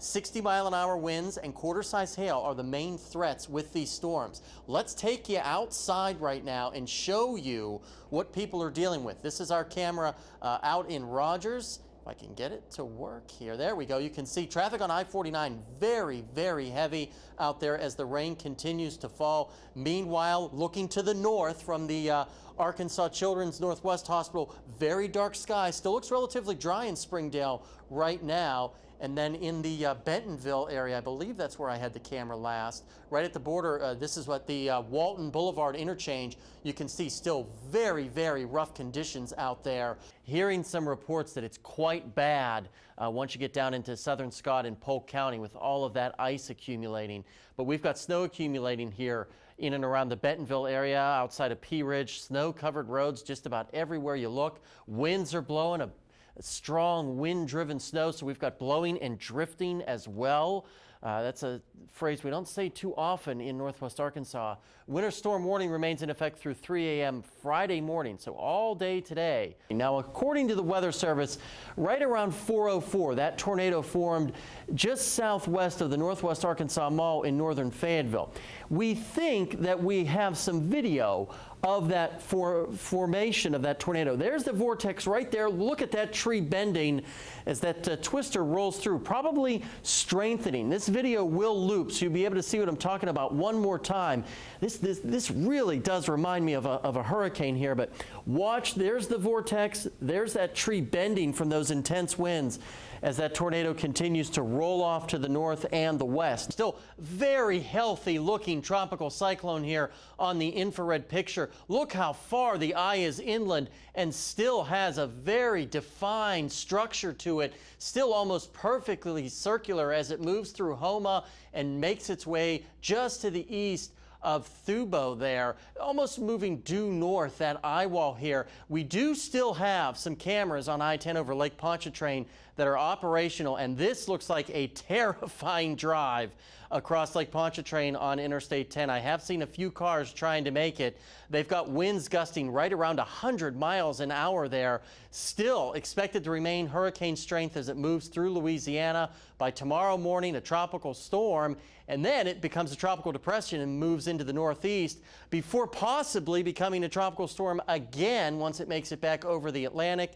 60-mile-an-hour winds and quarter-size hail are the main threats with these storms. Let's take you outside right now and show you what people are dealing with. This is our camera out in Rogers. If I can get it to work here. There we go. You can see traffic on I-49 very, very heavy out there as the rain continues to fall. Meanwhile, looking to the north from the Arkansas Children's Northwest Hospital, very dark sky. Still looks relatively dry in Springdale right now. And then in the Bentonville area, I believe that's where I had the camera last, right at the border, this is what the Walton Boulevard interchange, you can see still very, very rough conditions out there. Hearing some reports that it's quite bad once you get down into southern Scott and Polk County with all of that ice accumulating. But we've got snow accumulating here in and around the Bentonville area, outside of Pea Ridge, snow-covered roads just about everywhere you look. Winds are blowing, a strong wind-driven snow, so we've got blowing and drifting as well. That's a phrase we don't say too often in Northwest Arkansas. Winter storm warning remains in effect through 3 a.m. Friday morning, so all day today. Now, according to the Weather Service, right around 4:04, that tornado formed just southwest of the Northwest Arkansas Mall in northern Fayetteville. We think that we have some video of that formation of that tornado. There's the vortex right there. Look at that tree bending as that twister rolls through, probably strengthening. This video will loop, so you'll be able to see what I'm talking about one more time. This really does remind me of a hurricane here, but watch, there's the vortex, there's that tree bending from those intense winds as that tornado continues to roll off to the north and the west. Still very healthy looking tropical cyclone here on the infrared picture. Look how far the eye is inland and still has a very defined structure to it, still almost perfectly circular as it moves through Homa and makes its way just to the east of Thubo there, almost moving due north, that eye wall here. We do still have some cameras on I-10 over Lake Pontchartrain that are operational, and this looks like a terrifying drive across Lake Pontchartrain on Interstate 10. I have seen a few cars trying to make it. They've got winds gusting right around 100 miles an hour there. Still expected to remain hurricane strength as it moves through Louisiana. By tomorrow morning, a tropical storm, and then it becomes a tropical depression and moves into the northeast before possibly becoming a tropical storm again once it makes it back over the Atlantic.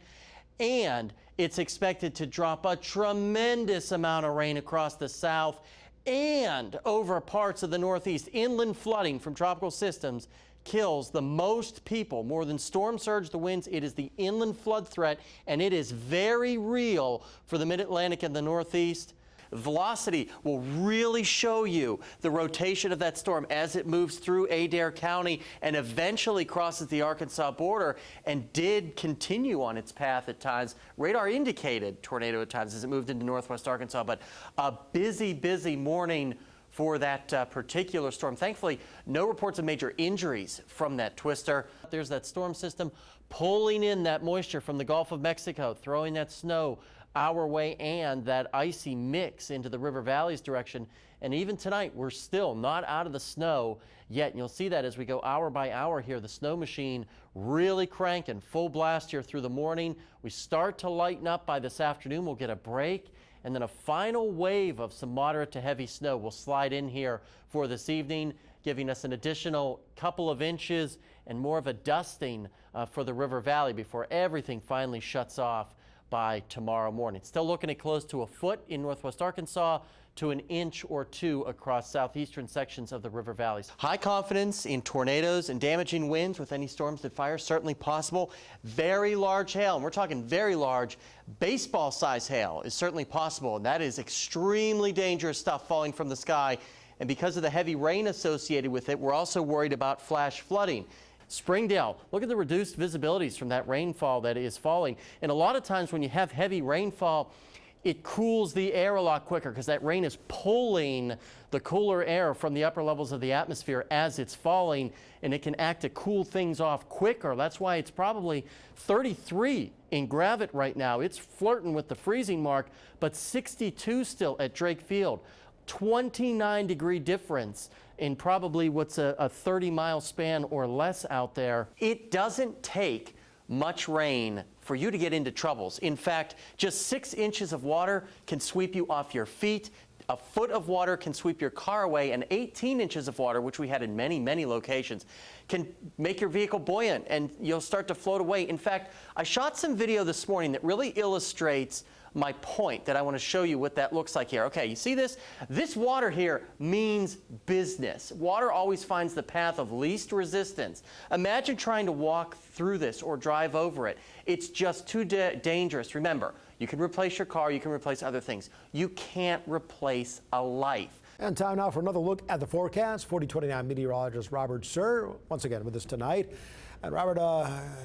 And it's expected to drop a tremendous amount of rain across the south and over parts of the northeast. Inland flooding from tropical systems kills the most people, more than storm surge, the winds. It is the inland flood threat, and it is very real for the mid-Atlantic and the northeast. Velocity will really show you the rotation of that storm as it moves through Adair County and eventually crosses the Arkansas border, and did continue on its path at times. Radar indicated tornado at times as it moved into northwest Arkansas, but a busy, busy morning for that particular storm. Thankfully, no reports of major injuries from that twister. There's that storm system pulling in that moisture from the Gulf of Mexico, throwing that snow our way and that icy mix into the river valleys direction. And even tonight, we're still not out of the snow yet. And you'll see that as we go hour by hour here, the snow machine really cranking full blast here through the morning. We start to lighten up by this afternoon. We'll get a break, and then a final wave of some moderate to heavy snow will slide in here for this evening, giving us an additional couple of inches and more of a dusting for the river valley before everything finally shuts off by tomorrow morning. Still looking at close to a foot in northwest Arkansas, to an inch or two across southeastern sections of the river valleys. High confidence in tornadoes and damaging winds with any storms that fire, certainly possible. Very large hail, and we're talking very large, baseball size hail is certainly possible, and that is extremely dangerous stuff falling from the sky. And because of the heavy rain associated with it, we're also worried about flash flooding. Springdale, look at the reduced visibilities from that rainfall that is falling. And a lot of times when you have heavy rainfall, it cools the air a lot quicker because that rain is pulling the cooler air from the upper levels of the atmosphere as it's falling, and it can act to cool things off quicker. That's why it's probably 33 in Gravette right now. It's flirting with the freezing mark, but 62 still at Drake Field. 29-degree difference in probably what's a 30-mile span or less out there. It doesn't take much rain for you to get into troubles. In fact, just 6 inches of water can sweep you off your feet. A foot of water can sweep your car away, and 18 inches of water, which we had in many, many locations, can make your vehicle buoyant, and you'll start to float away. In fact, I shot some video this morning that really illustrates my point that I want to show you what that looks like here. Okay, you see this? This water here means business. Water always finds the path of least resistance. Imagine trying to walk through this or drive over it. It's just too dangerous. Remember, you can replace your car, you can replace other things. You can't replace a life. And time now for another look at the forecast. 4029 meteorologist Robert Suhr once again with us tonight. And Robert,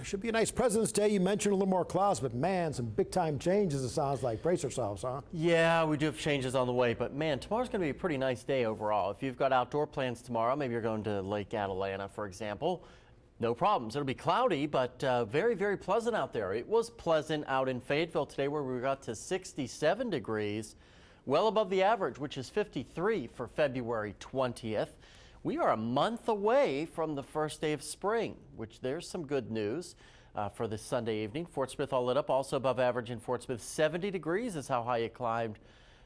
should be a nice President's Day. You mentioned a little more clouds, but man, some big-time changes, it sounds like. Brace yourselves, huh? Yeah, we do have changes on the way, but man, tomorrow's going to be a pretty nice day overall. If you've got outdoor plans tomorrow, maybe you're going to Lake Atalanta, for example, no problems. It'll be cloudy, but very, very pleasant out there. It was pleasant out in Fayetteville today where we got to 67 degrees, well above the average, which is 53 for February 20th. We are a month away from the first day of spring, which there's some good news for this Sunday evening. Fort Smith all lit up, also above average in Fort Smith. 70 degrees is how high it climbed.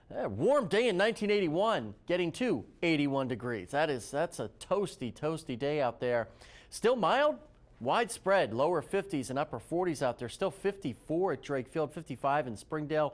Warm day in 1981, getting to 81 degrees. That's a toasty, toasty day out there. Still mild, widespread, lower 50s and upper 40s out there. Still 54 at Drake Field, 55 in Springdale.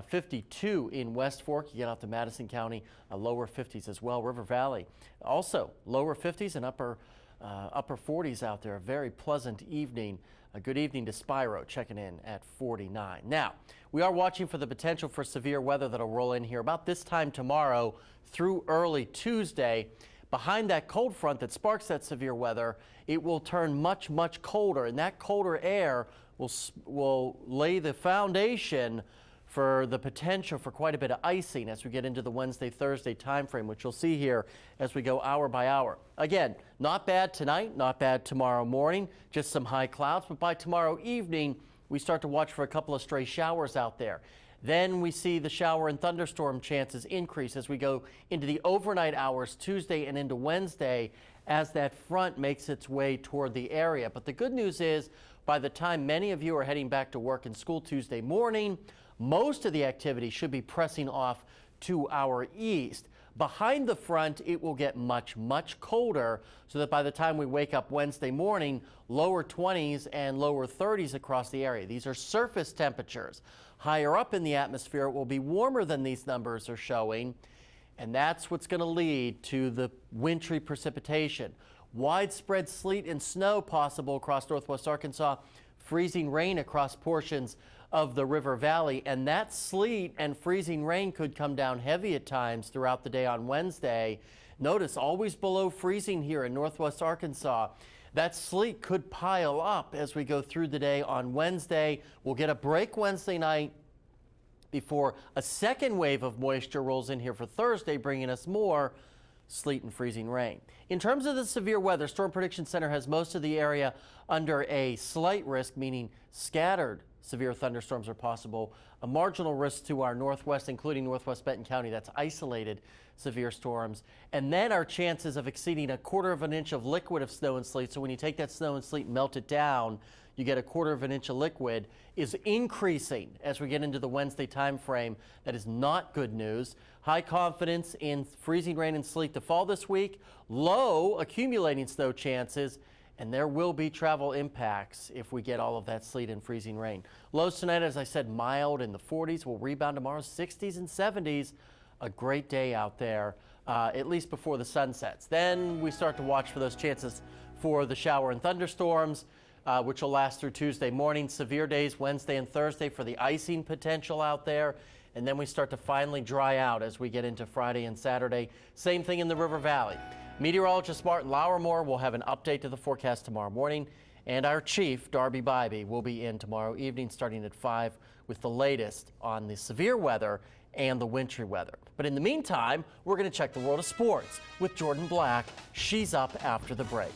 52 in West Fork. You get out to Madison County, lower 50s as well. River Valley, also lower 50s and upper 40s out there. A very pleasant evening. A good evening to Spiro, checking in at 49. Now, we are watching for the potential for severe weather that'll roll in here about this time tomorrow through early Tuesday. Behind that cold front that sparks that severe weather, it will turn much, much colder, and that colder air will lay the foundation for the potential for quite a bit of icing as we get into the Wednesday, Thursday time frame, which you'll see here as we go hour by hour. Again, not bad tonight, not bad tomorrow morning, just some high clouds, but by tomorrow evening, we start to watch for a couple of stray showers out there. Then we see the shower and thunderstorm chances increase as we go into the overnight hours Tuesday and into Wednesday as that front makes its way toward the area. But the good news is, by the time many of you are heading back to work and school Tuesday morning, most of the activity should be pressing off to our east. Behind the front, it will get much, much colder, so that by the time we wake up Wednesday morning, lower 20s and lower 30s across the area. These are surface temperatures. Higher up in the atmosphere, it will be warmer than these numbers are showing, and that's what's going to lead to the wintry precipitation. Widespread sleet and snow possible across northwest Arkansas, freezing rain across portions of the River Valley, and that sleet and freezing rain could come down heavy at times throughout the day on Wednesday. Notice always below freezing here in northwest Arkansas. That sleet could pile up as we go through the day on Wednesday. We'll get a break Wednesday night before a second wave of moisture rolls in here for Thursday, bringing us more sleet and freezing rain. In terms of the severe weather, Storm Prediction Center has most of the area under a slight risk, meaning scattered severe thunderstorms are possible. A marginal risk to our northwest, including northwest Benton County, that's isolated severe storms. And then our chances of exceeding 1/4 inch of liquid of snow and sleet. So when you take that snow and sleet and melt it down, you get 1/4 inch of liquid, is increasing as we get into the Wednesday time frame. That is not good news. High confidence in freezing rain and sleet to fall this week. Low accumulating snow chances. And there will be travel impacts if we get all of that sleet and freezing rain. Lows tonight, as I said, mild in the 40s. We'll rebound tomorrow, 60s and 70s. A great day out there, at least before the sun sets. Then we start to watch for those chances for the shower and thunderstorms, which will last through Tuesday morning. Severe days Wednesday and Thursday for the icing potential out there. And then we start to finally dry out as we get into Friday and Saturday. Same thing in the River Valley. Meteorologist Martin Lauermore will have an update to the forecast tomorrow morning, and our chief, Darby Bybee, will be in tomorrow evening starting at 5 with the latest on the severe weather and the wintry weather. But in the meantime, we're going to check the world of sports with Jordan Black. She's up after the break.